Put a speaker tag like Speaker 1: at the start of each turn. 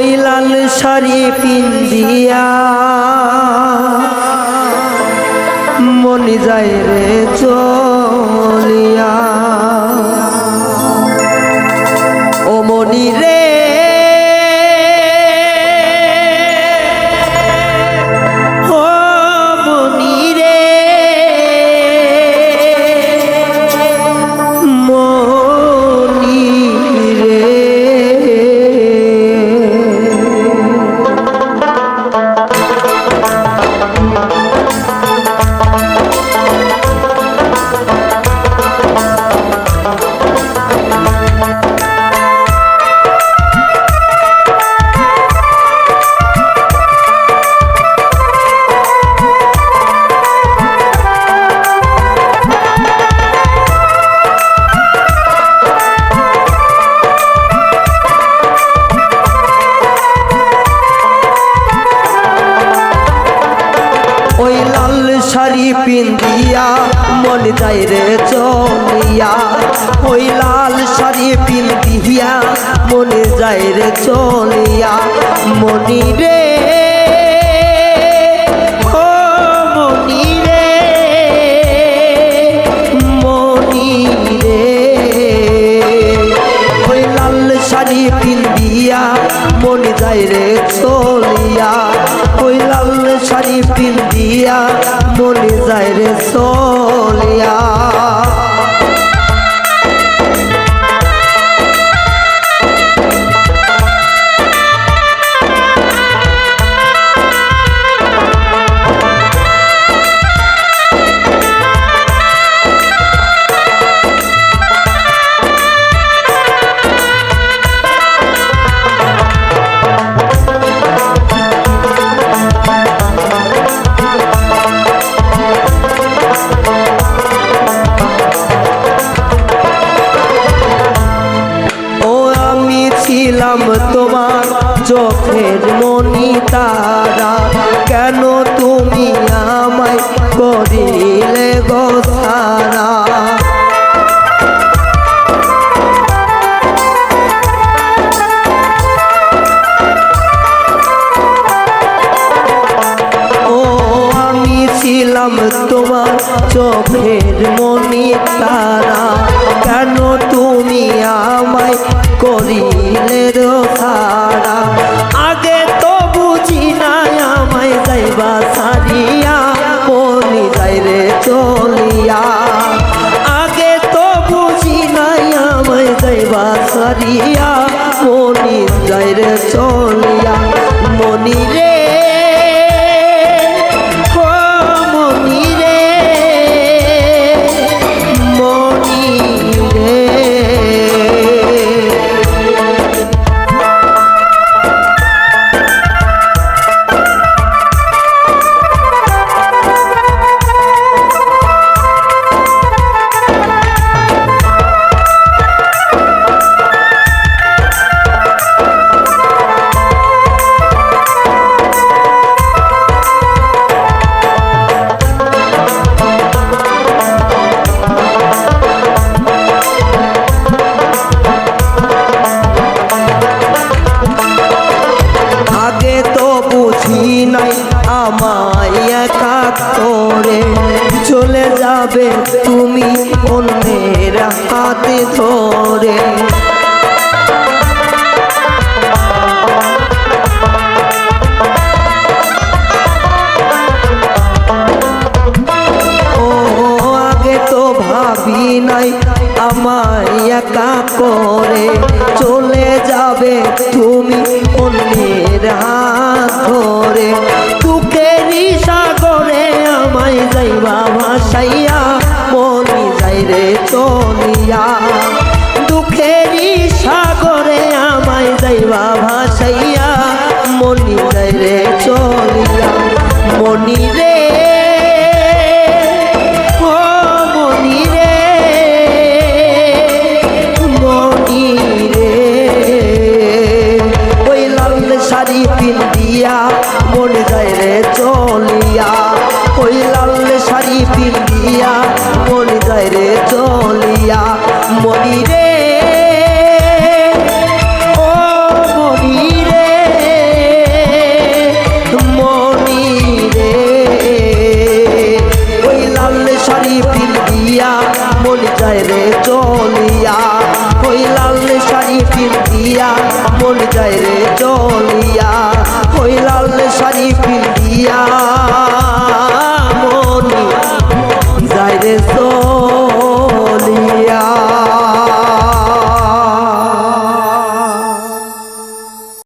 Speaker 1: ওই লাল শাড়ি পিন্দিয়া মনি যায় রে চলিয়া ও মনি রে শাড়ি পিন্দিয়া মন যায় রে চলিয়া ওই লাল শাড়ি পিন্দিয়া মনে যায় রে চলিয়া মনি রে ও মনি রে মনি রে ওই লাল শাড়ি পিন্দিয়া মনে যায় রে চলিয়া ওই লাল শাড়ি পিন্দিয়া মনে যায় রে চলিয়া তোমার চোখের মনি তারা কেন তুমি আমায় করিলে গো সারা ও আমি ছিলাম তোমার চোখের মনি তারা কেন তুমি আমায় করিলে রোখারা আগে তো বুঝি নাই আমায় যাইবা সারিয়া মনি যাই রে চলিয়া আগে তো বুঝি নাই আমায় যাইবা সারিয়া মনি যাই রে চলিয়া মনি রে চলে যাবে তুমি অন্যের হাতে ধরে ও আগে তো ভাবি নাই আমায় একা করে চলে যাবে তুমি অন্যের হাত ধরে দুঃখেরই সাগরে আমায় যাইবা ভাসাইয়া মনি যাই রে চলিয়া দুঃখেরই সাগরে আমায় যাইবা ভাসাইয়া মনি যাই রে চলিয়া মনি রে ও মনি রে মনি রে ওই লাল শাড়ি পিন্দিয়া মনে যায় রে চলিয়া ওই লাল শাড়ি পিন্দিয়া মনে যায় রে চলিয়া মনি রে ও মনি রে শাড়ি পিন্দিয়া মন যায় রে চলিয়া ওই লাল শাড়ি পিন্দিয়া মন যায় রে চলিয়া ওই লাল শাড়ি পিন্দিয়া মন